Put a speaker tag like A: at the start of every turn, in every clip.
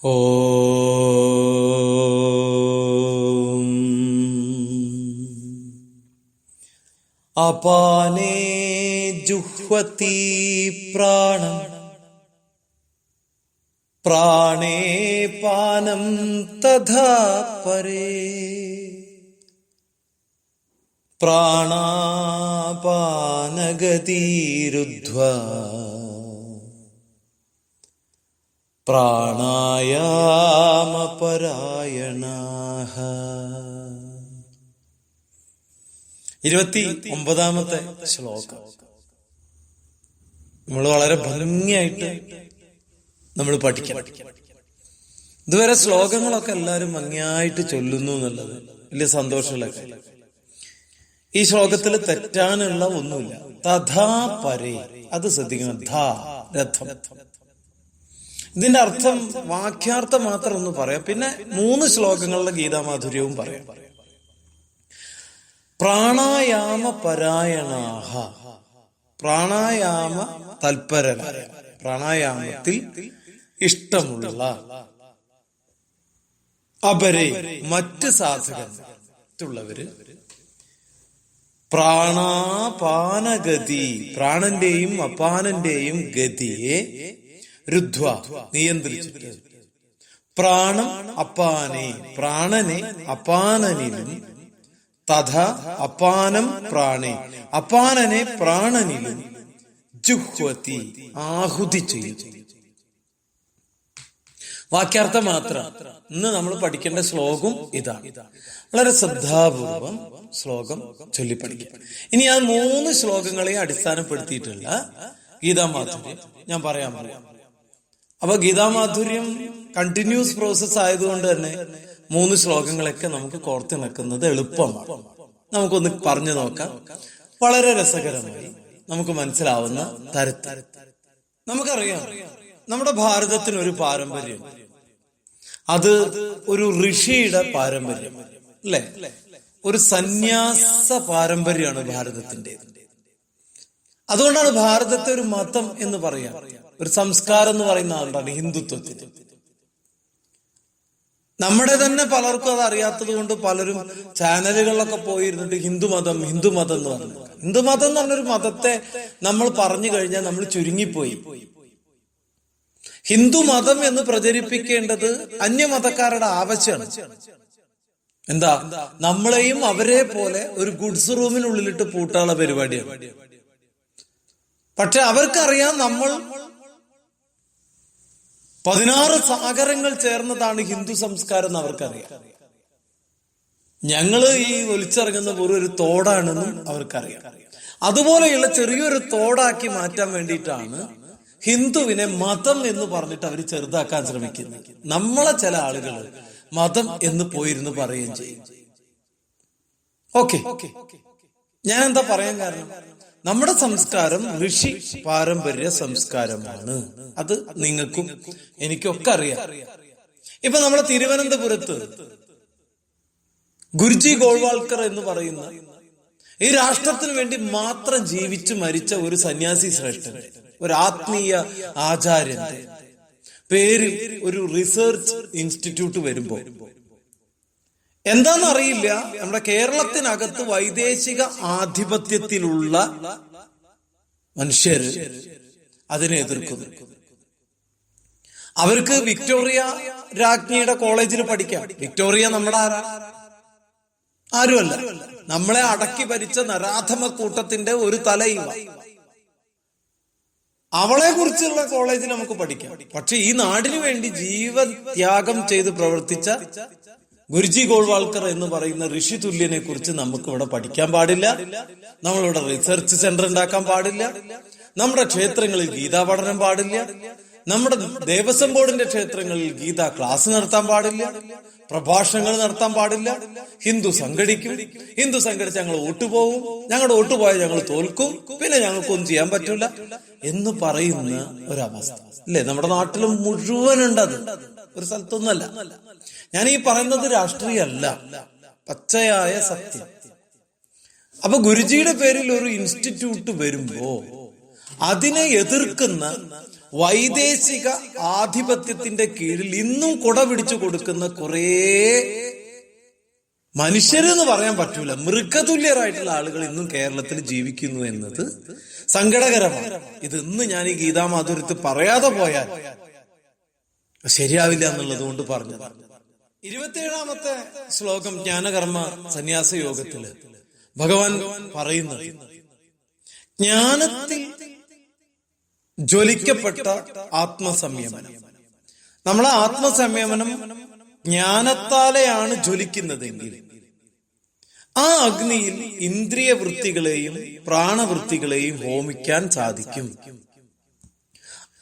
A: ഓം അപാനേ ജുഹ്വതി പ്രാണം പ്രാണേ പാനം തഥാ പരേ പ്രാണാപാനഗതിരുദ്ധ്വാ പ്രാണായാമപരായണാഃ. 29ാമത്തെ ശ്ലോകം നമ്മൾ വളരെ ഭംഗിയായിട്ട് നമ്മൾ പഠിക്കണം. ഇതുവരെ ശ്ലോകങ്ങളൊക്കെ എല്ലാവരും ഭംഗിയായിട്ട് ചൊല്ലുന്നു എന്നുള്ളത് വലിയ സന്തോഷമുള്ള കാര്യം. ഈ ശ്ലോകത്തിൽ തെറ്റാനുള്ള ഒന്നുമില്ല. തഥാ പരേ, അത് ശ്രദ്ധിക്കണം. ധാ രഥം. ഇതിന്റെ അർത്ഥം വാക്യാർത്ഥം മാത്രം ഒന്ന് പറയാം, പിന്നെ 3 ശ്ലോകങ്ങളുടെ ഗീതാമാധുര്യവും പറയാം. പ്രാണായാമ പരായണാഃ, പ്രാണായാമ തൽപരരായ, പ്രാണായാമത്തിൽ ഇഷ്ടമുള്ള, അപരേ മറ്റ് സാധകരുള്ളവര്, പ്രാണാപാനഗതി പ്രാണന്റെയും അപാനന്റെയും ഗതിയെ രുദ്ധ്വ നിയന്ത്രിച്ചിട്ട്, പ്രാണം അപാനെ പ്രാണനെ അപാനനിലും, തഥാ അപാനം പ്രാണേ അപാനനെ പ്രാണനിലും, ജുഹ്വതി ആഹുതി ചെയ്തു. വാക്യാർത്ഥം മാത്രം. ഇന്ന് നമ്മൾ പഠിക്കേണ്ട ശ്ലോകം ഇതാണ്. വളരെ ശ്രദ്ധാപൂർവം ശ്ലോകം ചൊല്ലിപ്പഠിക്കുക. ഇനി ആ 3 ശ്ലോകങ്ങളെ അടിസ്ഥാനപ്പെടുത്തിയിട്ടുള്ള ഗീതാമാധുര്യം ഞാൻ പറയാൻ. അപ്പൊ ഗീതാമാധുര്യം കണ്ടിന്യൂസ് പ്രോസസ് ആയതുകൊണ്ട് തന്നെ 3 ശ്ലോകങ്ങളൊക്കെ നമുക്ക് കോർത്തിണക്കുന്നത് എളുപ്പമാണ്. നമുക്കൊന്ന് പറഞ്ഞു നോക്കാം. വളരെ രസകരമായി നമുക്ക് മനസ്സിലാവുന്ന തരത്തിൽ. നമുക്കറിയാം, നമ്മുടെ ഭാരതത്തിന് ഒരു പാരമ്പര്യം, അത് ഒരു ഋഷിയുടെ പാരമ്പര്യം അല്ലെ, ഒരു സന്യാസ പാരമ്പര്യമാണ് ഭാരതത്തിന്റെ. അതുകൊണ്ടാണ് ഭാരതത്തെ ഒരു മതം എന്ന് പറയാം, ഒരു സംസ്കാരം എന്ന് പറയുന്ന ആളുണ്ടാണ് ഹിന്ദുത്വത്തിന്. നമ്മുടെ തന്നെ പലർക്കും അത് അറിയാത്തത് കൊണ്ട് പലരും ചാനലുകളിലൊക്കെ പോയിരുന്നിട്ട് ഹിന്ദുമതം ഹിന്ദുമതം എന്ന് പറഞ്ഞു. ഹിന്ദുമതം എന്ന് പറഞ്ഞൊരു മതത്തെ നമ്മൾ പറഞ്ഞു കഴിഞ്ഞാൽ നമ്മൾ ചുരുങ്ങിപ്പോയി. ഹിന്ദുമതം എന്ന് പ്രചരിപ്പിക്കേണ്ടത് അന്യമതക്കാരുടെ ആവശ്യമാണ്. എന്താ, നമ്മളെയും അവരെ പോലെ ഒരു ഗുഡ്സ് റൂമിനുള്ളിലിട്ട് പൂട്ടാനുള്ള പരിപാടിയാണ്. പക്ഷെ അവർക്കറിയാം നമ്മൾ 16 സാഗരങ്ങൾ ചേർന്നതാണ് ഹിന്ദു സംസ്കാരം എന്ന് അവർക്കറിയാം. ഞങ്ങള് ഈ ഒലിച്ചിറങ്ങുന്ന ഒരു തോടാണെന്നും അവർക്കറിയാം. അതുപോലെയുള്ള ചെറിയൊരു തോടാക്കി മാറ്റാൻ വേണ്ടിയിട്ടാണ് ഹിന്ദുവിനെ മതം എന്ന് പറഞ്ഞിട്ട് അവർ ചെറുതാക്കാൻ ശ്രമിക്കുന്നത്. നമ്മളെ ചില ആളുകൾ മതം എന്ന് പോയിരുന്ന് പറയുകയും ചെയ്യും. ഓക്കെ, ഞാൻ എന്താ പറയാൻ കാരണം, നമ്മുടെ സംസ്കാരം ഋഷി പാരമ്പര്യ സംസ്കാരമാണ്. അത് നിങ്ങൾക്കും എനിക്കൊക്കെ അറിയാം. ഇപ്പൊ നമ്മുടെ തിരുവനന്തപുരത്ത് ഗുരുജി ഗോൾവാൾക്കർ എന്ന് പറയുന്ന ഈ രാഷ്ട്രത്തിന് വേണ്ടി മാത്രം ജീവിച്ചു മരിച്ച ഒരു സന്യാസി ശ്രേഷ്ഠന്റെ, ഒരു ആത്മീയ ആചാര്യന്റെ പേരിൽ ഒരു റിസർച്ച് ഇൻസ്റ്റിറ്റ്യൂട്ട് വരുമ്പോ എന്താണെന്നറിയില്ല, നമ്മുടെ കേരളത്തിനകത്ത് വൈദേശിക ആധിപത്യത്തിലുള്ള മനുഷ്യർ അതിനെ എതിർക്കുന്നു. അവർക്ക് വിക്ടോറിയ രാജ്ഞിയുടെ കോളേജിൽ പഠിക്കാം. വിക്ടോറിയ നമ്മുടെ ആരുമല്ല, നമ്മളെ അടക്കി ഭരിച്ച നരാധമ കൂട്ടത്തിന്റെ ഒരു തലയിവ. അവളെ കുറിച്ചുള്ള കോളേജിൽ നമുക്ക് പഠിക്കാം. പക്ഷെ ഈ നാടിനു വേണ്ടി ജീവത്യാഗം ചെയ്ത് പ്രവർത്തിച്ച ഗുരുജി ഗോൾവാൾക്കർ എന്ന് പറയുന്ന ഋഷി തുല്യനെ കുറിച്ച് നമുക്ക് ഇവിടെ പഠിക്കാൻ പാടില്ല. നമ്മളിവിടെ റിസർച്ച് സെന്റർ ഉണ്ടാക്കാൻ പാടില്ല. നമ്മുടെ ക്ഷേത്രങ്ങളിൽ ഗീതാ പഠനം പാടില്ല. നമ്മുടെ ദേവസ്വം ബോർഡിന്റെ ക്ഷേത്രങ്ങളിൽ ഗീതാ ക്ലാസ് നടത്താൻ പാടില്ല. പ്രഭാഷണങ്ങൾ നടത്താൻ പാടില്ല. ഹിന്ദു സംഘടിക്കും. ഹിന്ദു സംഘടിച്ച് ഞങ്ങൾ വോട്ടുപോകും. ഞങ്ങളുടെ വോട്ട് പോയാൽ ഞങ്ങൾ തോൽക്കും. പിന്നെ ഞങ്ങൾക്കൊന്നും ചെയ്യാൻ പറ്റൂല എന്ന് പറയുന്ന ഒരവസ്ഥ അല്ലേ നമ്മുടെ നാട്ടിൽ മുഴുവനുണ്ടത്. ഒരു സ്ഥലത്തൊന്നല്ല. ഞാൻ ഈ പറയുന്നത് രാഷ്ട്രീയമല്ല, പച്ചയായ സത്യം. അപ്പൊ ഗുരുജിയുടെ പേരിൽ ഒരു ഇൻസ്റ്റിറ്റ്യൂട്ട് വരുമ്പോ അതിനെ എതിർക്കുന്ന വൈദേശിക ആധിപത്യത്തിന്റെ കീഴിൽ ഇന്നും കുട പിടിച്ചു കൊടുക്കുന്ന കുറേ മനുഷ്യരെന്ന് പറയാൻ പറ്റൂല, മൃഗതുല്യരായിട്ടുള്ള ആളുകൾ ഇന്നും കേരളത്തിൽ ജീവിക്കുന്നു എന്നത് സങ്കടകരമാണ്. ഇത് ഇന്ന് ഞാൻ ഈ ഗീതാമാധുര്യത്തിൽ പറയാതെ പോയാൽ ശരിയാവില്ല എന്നുള്ളത് കൊണ്ട് പറഞ്ഞു. 27ാമത്തെ ശ്ലോകം ജ്ഞാനകർമ്മ സന്യാസ യോഗത്തില് ഭഗവാൻ പറയുന്നത്, ജ്ഞാനത്തിൽ ജ്വലിക്കപ്പെട്ട ആത്മസംയമനം. നമ്മളെ ആത്മസംയമനം ജ്ഞാനത്താലെയാണ് ജ്വലിക്കുന്നതെങ്കിൽ ആ അഗ്നിയിൽ ഇന്ദ്രിയ വൃത്തികളെയും പ്രാണവൃത്തികളെയും ഹോമിക്കാൻ സാധിക്കും.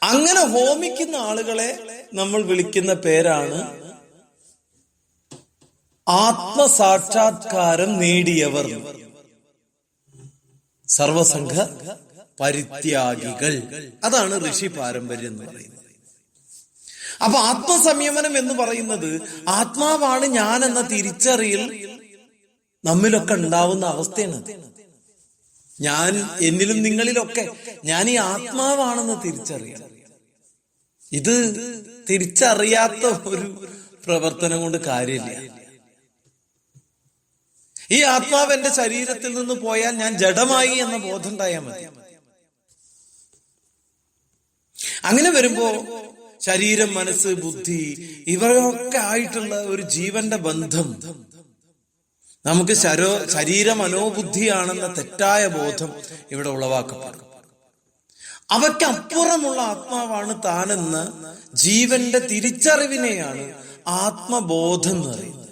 A: അങ്ങനെ ഹോമിക്കുന്ന ആളുകളെ നമ്മൾ വിളിക്കുന്ന പേരാണ് ആത്മസാക്ഷാത്കാരം നേടിയവർ, സർവസംഘ പരിത്യാഗികൾ. അതാണ് ഋഷി പാരമ്പര്യം എന്ന് പറയുന്നത്. അപ്പൊ ആത്മസംയമനം എന്ന് പറയുന്നത് ആത്മാവാണ് ഞാൻ എന്ന തിരിച്ചറിയൽ നമ്മിലൊക്കെ ഉണ്ടാവുന്ന അവസ്ഥയാണ്. ഞാൻ എന്നിലും നിങ്ങളിലൊക്കെ ഞാൻ ഈ ആത്മാവാണെന്ന് തിരിച്ചറിയണം. ഇത് തിരിച്ചറിയാത്ത ഒരു പ്രവർത്തനം കൊണ്ട് കാര്യമില്ല. ഈ ആത്മാവ് എന്റെ ശരീരത്തിൽ നിന്ന് പോയാൽ ഞാൻ ജഡമായി എന്ന ബോധം ഉണ്ടായാൽ മതി. അങ്ങനെ വരുമ്പോ ശരീരം, മനസ്സ്, ബുദ്ധി ഇവരൊക്കെ ആയിട്ടുള്ള ഒരു ജീവന്റെ ബന്ധം നമുക്ക് ശരീര മനോബുദ്ധിയാണെന്ന തെറ്റായ ബോധം ഇവിടെ ഉളവാക്കപ്പെടും. അവയ്ക്കപ്പുറമുള്ള ആത്മാവാണ് താനെന്ന ജീവന്റെ തിരിച്ചറിവിനെയാണ് ആത്മബോധം എന്ന് പറയുന്നത്.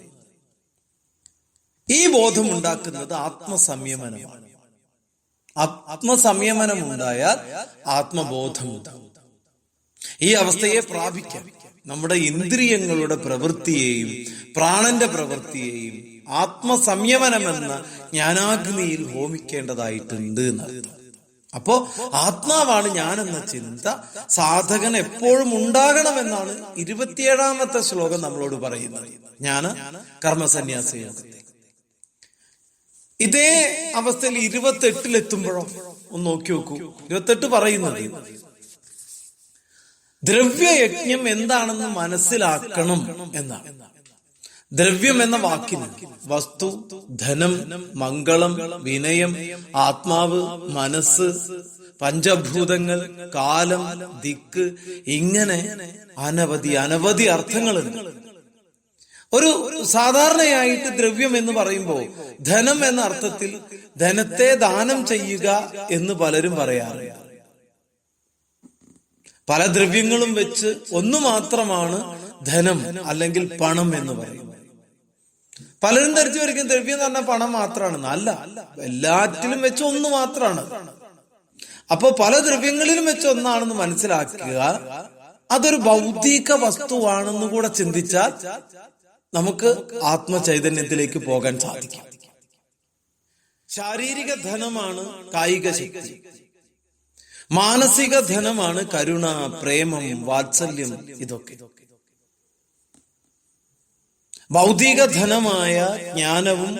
A: ഈ ബോധം ഉണ്ടാക്കുന്നത് ആത്മസംയമനമാണ്. ആത്മസംയമനം ഉണ്ടായാൽ ആത്മബോധം ഉണ്ടാകും. ഈ അവസ്ഥയെ പ്രാപിക്കാൻ നമ്മുടെ ഇന്ദ്രിയങ്ങളുടെ പ്രവൃത്തിയെയും പ്രാണന്റെ പ്രവൃത്തിയെയും ആത്മസംയമനമെന്ന ജ്ഞാനാഗ്നിയിൽ ഹോമിക്കേണ്ടതായിട്ടുണ്ട് എന്നർത്ഥം. അപ്പോ ആത്മാവാണ് ഞാനെന്ന ചിന്ത സാധകൻ എപ്പോഴും ഉണ്ടാകണമെന്നാണ് 27ാമത്തെ ശ്ലോകം നമ്മളോട് പറയുന്നത്. ജ്ഞാന കർമ്മസന്യാസ യോഗത്തിൽ ഇതേ അവസ്ഥയിൽ 28-ലെത്തുമ്പോഴോ ഒന്ന് നോക്കി നോക്കൂ. 28 പറയുന്നത് ദ്രവ്യയജ്ഞം എന്താണെന്ന് മനസ്സിലാക്കണം എന്നാണ്. ദ്രവ്യം എന്ന വാക്കിന് വസ്തു, ധനം, മംഗളം, വിനയം, ആത്മാവ്, മനസ്സ്, പഞ്ചഭൂതങ്ങൾ, കാലം, ദിക്ക്, ഇങ്ങനെ അനവധി അർത്ഥങ്ങളുണ്ട്. ഒരു സാധാരണയായിട്ട് ദ്രവ്യം എന്ന് പറയുമ്പോൾ ധനം എന്ന അർത്ഥത്തിൽ ധനത്തെ ദാനം ചെയ്യുക എന്ന് പലരും പറയാറുണ്ട്. പല ദ്രവ്യങ്ങളും വെച്ച് ഒന്നു മാത്രമാണ് ധനം അല്ലെങ്കിൽ പണം എന്ന് പറയുന്നത്. പലരും ധരിച്ചു വരിക്കും ദ്രവ്യം എന്ന് പറഞ്ഞാൽ പണം മാത്രമാണ്. അല്ല, എല്ലാറ്റിലും വെച്ച് ഒന്ന് മാത്രമാണ്. അപ്പോ പല ദ്രവ്യങ്ങളിലും വെച്ച് ഒന്നാണെന്ന് മനസ്സിലാക്കുക. അതൊരു ഭൗതിക വസ്തുവാണെന്ന് കൂടെ ചിന്തിച്ചാൽ നമുക്ക് ആത്മചൈതന്യത്തിലേക്ക് പോകാൻ സാധിക്കും. ശാരീരിക ധനമാണ് കായിക ശക്തി, മാനസിക ധനമാണ് കരുണ, പ്രേമം, വാത്സല്യം. ഇതൊക്കെ ഭൗതിക ധനമായ ജ്ഞാനവും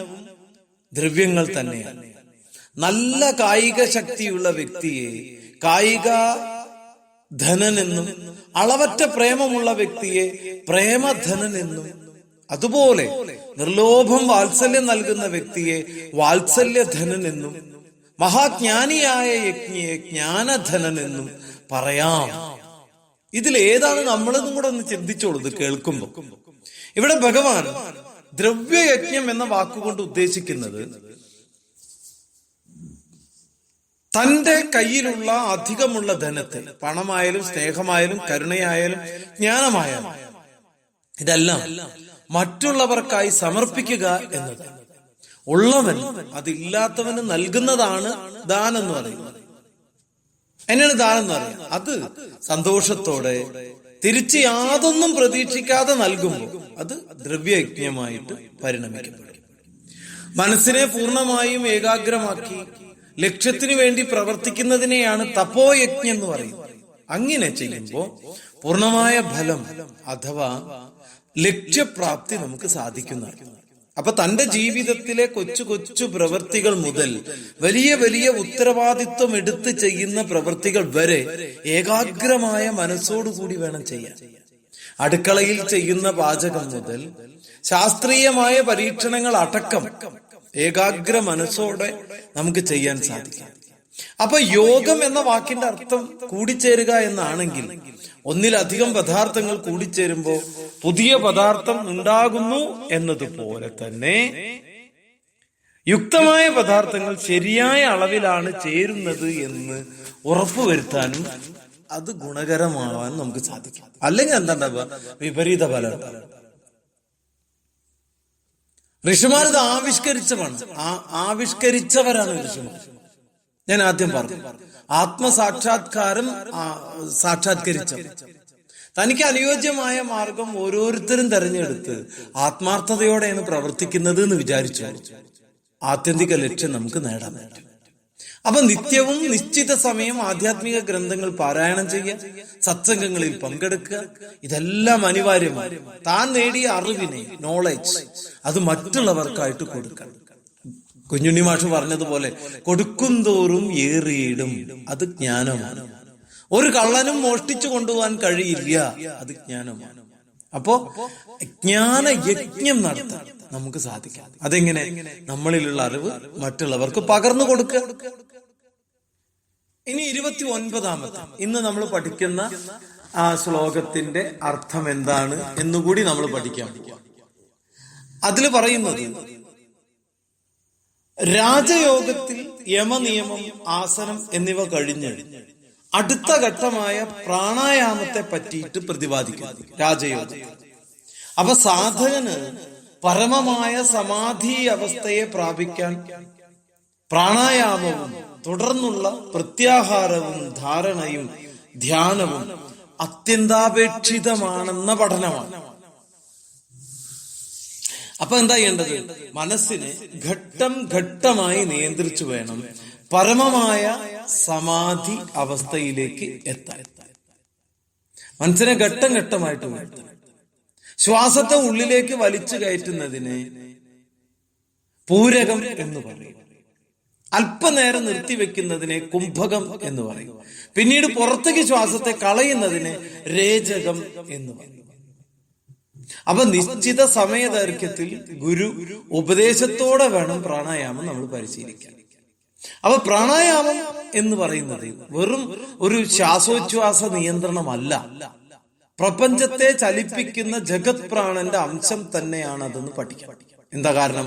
A: ദ്രവ്യങ്ങൾ തന്നെയാണ്. നല്ല കായിക ശക്തിയുള്ള വ്യക്തിയെ കായിക ധനനെന്നും, അളവറ്റ പ്രേമമുള്ള വ്യക്തിയെ പ്രേമധനനെന്നും, അതുപോലെ നിർലോഭം വാത്സല്യം നൽകുന്ന വ്യക്തിയെ വാത്സല്യധനനെന്നും, മഹാജ്ഞാനിയായ യജ്ഞിയെ ജ്ഞാനധനനെന്നും പറയാം. ഇതിലേതാണ് നമ്മളെന്നും കൂടെ ഒന്ന് ചിന്തിച്ചോളൂ കേൾക്കുമ്പോ. ഇവിടെ ഭഗവാൻ ദ്രവ്യയജ്ഞം എന്ന വാക്കുകൊണ്ട് ഉദ്ദേശിക്കുന്നത് തന്റെ കയ്യിലുള്ള അധികമുള്ള ധനത്തെ, പണമായാലും സ്നേഹമായാലും കരുണയായാലും ജ്ഞാനമായാലും, ഇതെല്ലാം മറ്റുള്ളവർക്കായി സമർപ്പിക്കുക എന്നത്. ഉള്ളവൻ അതില്ലാത്തവന് നൽകുന്നതാണ് ദാനം എന്ന് പറയുന്നത്. എന്നെയാണ് ദാനം എന്ന് പറയുന്നത്. അത് സന്തോഷത്തോടെ തിരിച്ച് യാതൊന്നും പ്രതീക്ഷിക്കാതെ നൽകുമ്പോൾ അത് ദ്രവ്യയജ്ഞമായിട്ട് പരിണമിക്കപ്പെടും. മനസ്സിനെ പൂർണ്ണമായും ഏകാഗ്രമാക്കി ലക്ഷ്യത്തിനു വേണ്ടി പ്രവർത്തിക്കുന്നതിനെയാണ് തപോയജ്ഞം എന്ന് പറയുന്നത്. അങ്ങനെ ചെയ്യുമ്പോൾ പൂർണ്ണമായ ഫലം അഥവാ ലക്ഷ്യപ്രാപ്തി നമുക്ക് സാധിക്കുന്നതാണ്. അപ്പൊ തന്റെ ജീവിതത്തിലെ കൊച്ചു കൊച്ചു പ്രവൃത്തികൾ മുതൽ വലിയ വലിയ ഉത്തരവാദിത്വം എടുത്ത് ചെയ്യുന്ന പ്രവൃത്തികൾ വരെ ഏകാഗ്രമായ മനസ്സോടുകൂടി വേണം ചെയ്യാൻ. അടുക്കളയിൽ ചെയ്യുന്ന പാചകം മുതൽ ശാസ്ത്രീയമായ പരീക്ഷണങ്ങൾ അടക്കം ഏകാഗ്ര മനസ്സോടെ നമുക്ക് ചെയ്യാൻ സാധിക്കും. അപ്പൊ യോഗം എന്ന വാക്കിന്റെ അർത്ഥം കൂടിച്ചേരുക എന്നാണെങ്കിൽ ഒന്നിലധികം പദാർത്ഥങ്ങൾ കൂടിച്ചേരുമ്പോ പുതിയ പദാർത്ഥം ഉണ്ടാകുന്നു എന്നതുപോലെ തന്നെ യുക്തമായ പദാർത്ഥങ്ങൾ ശരിയായ അളവിലാണ് ചേരുന്നത് എന്ന് ഉറപ്പുവരുത്താനും അത് ഗുണകരമാവാൻ നമുക്ക് സാധിക്കും. അല്ലെങ്കിൽ എന്താണ്ടാവുക? വിപരീത ഫലം. ഋഷിമാർ ഇത് ആവിഷ്കരിച്ചവരാണ് ഋഷിമാർ. ഞാൻ ആദ്യം പറഞ്ഞു, ആത്മസാക്ഷാത്കാരം സാക്ഷാത്കരിച്ചവർ. തനിക്ക് അനുയോജ്യമായ മാർഗം ഓരോരുത്തരും തെരഞ്ഞെടുത്ത് ആത്മാർത്ഥതയോടെയാണ് പ്രവർത്തിക്കുന്നത് എന്ന് വിചാരിച്ചു ആത്യന്തിക ലക്ഷ്യം നമുക്ക് നേടാൻ പറ്റും. അപ്പൊ നിത്യവും നിശ്ചിത സമയം ആധ്യാത്മിക ഗ്രന്ഥങ്ങൾ പാരായണം ചെയ്യുക, സത്സംഗങ്ങളിൽ പങ്കെടുക്കുക, ഇതെല്ലാം അനിവാര്യമാണ്. താൻ നേടിയ അറിവിനെ, നോളജ്, അത് മറ്റുള്ളവർക്കായിട്ട് കൊടുക്കണം. കുഞ്ഞുണ്ണി മാഷ് പറഞ്ഞതുപോലെ കൊടുക്കും തോറും ഏറിയിടും, അത് ജ്ഞാനമാണ്. ഒരു കള്ളനും മോഷ്ടിച്ചു കൊണ്ടുപോകാൻ കഴിയില്ല, അത് ജ്ഞാനമാണ്. അപ്പോ ജ്ഞാനയജ്ഞം നടത്താൻ നമുക്ക് സാധിക്കാം. അതെങ്ങനെ? നമ്മളിലുള്ള അറിവ് മറ്റുള്ളവർക്ക് പകർന്നു കൊടുക്കുക. ഇനി 29-ാമത്തെ ഇന്ന് നമ്മൾ പഠിക്കുന്ന ആ ശ്ലോകത്തിന്റെ അർത്ഥം എന്താണ് എന്നുകൂടി നമ്മൾ പഠിക്കാൻ പോവാം. അതിൽ പറയുന്നത്, രാജയോഗത്തിൽ യമനിയമം, ആസനം എന്നിവ കഴിഞ്ഞ് അടുത്ത ഘട്ടമായ പ്രാണായാമത്തെ പറ്റിയിട്ട് പ്രതിപാദിക്കുന്നു രാജയോഗത്തിൽ. അപ്പൊ സാധകന് പരമമായ സമാധി അവസ്ഥയെ പ്രാപിക്കാൻ പ്രാണായാമവും തുടർന്നുള്ള പ്രത്യാഹാരവും ധാരണയും ധ്യാനവും അത്യന്താപേക്ഷിതമാണെന്ന പഠനമാണ്. അപ്പൊ എന്താ ചെയ്യേണ്ടത്? മനസ്സിനെ ഘട്ടം ഘട്ടമായി നിയന്ത്രിച്ചു വേണം പരമമായ സമാധി അവസ്ഥയിലേക്ക് എത്താൻ. മനസ്സിനെ ഘട്ടം ഘട്ടമായിട്ട് ഉയർത്തണം. ശ്വാസത്തെ ഉള്ളിലേക്ക് വലിച്ചു കയറ്റുന്നതിന് പൂരകം എന്ന് പറയും. അല്പനേരം നിർത്തിവെക്കുന്നതിനെ കുംഭകം എന്ന് പറയും. പിന്നീട് പുറത്തേക്ക് ശ്വാസത്തെ കളയുന്നതിനെ രേചകം എന്ന് പറയും. അപ്പൊ നിശ്ചിത സമയദൈർഘ്യത്തിൽ ഗുരു ഉപദേശത്തോടെ വേണം പ്രാണായാമം നമ്മൾ പരിശീലിക്കാൻ. അപ്പൊ പ്രാണായാമം എന്ന് പറയുന്നത് വെറും ഒരു ശ്വാസോച്ഛ്വാസ നിയന്ത്രണമല്ല, പ്രപഞ്ചത്തെ ചലിപ്പിക്കുന്ന ജഗത് പ്രാണന്റെ അംശം തന്നെയാണ് അതെന്ന് പഠിക്കാം. എന്താ കാരണം?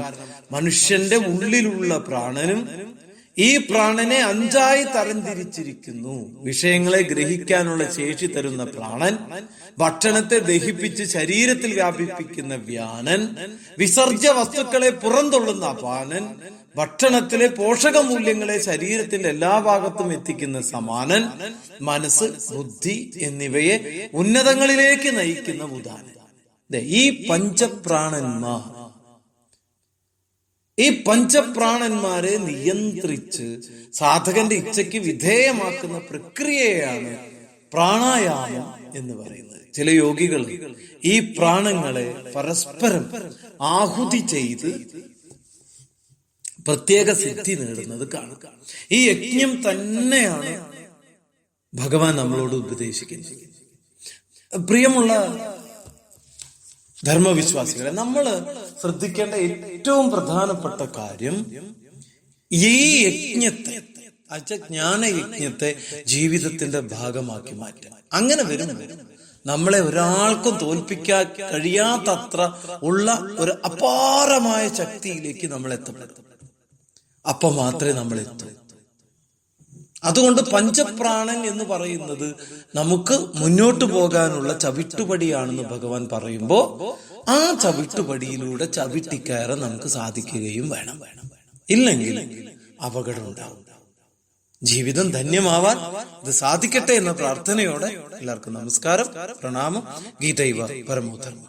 A: മനുഷ്യന്റെ ഉള്ളിലുള്ള പ്രാണനും ഈ പ്രാണനെ 5ആയി തരംതിരിച്ചിരിക്കുന്നു. വിഷയങ്ങളെ ഗ്രഹിക്കാനുള്ള ശേഷി തരുന്ന പ്രാണൻ, ഭക്ഷണത്തെ ദഹിപ്പിച്ച് ശരീരത്തിൽ വ്യാപിപ്പിക്കുന്ന വ്യാനൻ, വിസർജ്യ വസ്തുക്കളെ പുറന്തള്ളുന്ന അപാനൻ, ഭക്ഷണത്തിലെ പോഷകമൂല്യങ്ങളെ ശരീരത്തിന്റെ എല്ലാ ഭാഗത്തും എത്തിക്കുന്ന സമാനൻ, മനസ്സ്, ബുദ്ധി എന്നിവയെ ഉന്നതങ്ങളിലേക്ക് നയിക്കുന്ന ഉദാനൻ. ഈ പഞ്ചപ്രാണന്മാരെ നിയന്ത്രിച്ച് സാധകന്റെ ഇച്ഛയ്ക്ക് വിധേയമാക്കുന്ന പ്രക്രിയയാണ് പ്രാണായാമം എന്ന് പറയുന്നത്. ചില യോഗികൾ ഈ പ്രാണങ്ങളെ പരസ്പരം ആഹുതി ചെയ്ത് പ്രത്യേക സിദ്ധി നേടുന്നത് കാണുക. ഈ യജ്ഞം തന്നെയാണ് ഭഗവാൻ നമ്മളോട് ഉപദേശിക്കുന്നത്. പ്രിയമുള്ള ധർമ്മവിശ്വാസികളെ, നമ്മൾ ശ്രദ്ധിക്കേണ്ട ഏറ്റവും പ്രധാനപ്പെട്ട കാര്യം ഈ യജ്ഞത്തെ, ജ്ഞാനയജ്ഞത്തെ ജീവിതത്തിന്റെ ഭാഗമാക്കി മാറ്റാൻ. അങ്ങനെ വരുമ്പോൾ നമ്മളെ ഒരാൾക്കും തോൽപ്പിക്കാൻ കഴിയാത്തത്ര ഉള്ള ഒരു അപാരമായ ശക്തിയിലേക്ക് നമ്മൾ എത്തപ്പെടും. അപ്പൊ മാത്രമേ നമ്മൾ എത്തൂ. അതുകൊണ്ട് പഞ്ചപ്രാണൻ എന്ന് പറയുന്നത് നമുക്ക് മുന്നോട്ട് പോകാനുള്ള ചവിട്ടുപടിയാണെന്ന് ഭഗവാൻ പറയുമ്പോ ആ ചവിട്ടുപടിയിലൂടെ ചവിട്ടിക്കയറാൻ നമുക്ക് സാധിക്കുകയും വേണം. ഇല്ലെങ്കിൽ അപകടം ഉണ്ടാവും. ജീവിതം ധന്യമാവാൻ ഇത് സാധിക്കട്ടെ എന്ന പ്രാർത്ഥനയോടെ എല്ലാവർക്കും നമസ്കാരം, പ്രണാമം. ഗീതൈവ പരമോധർമ്മ.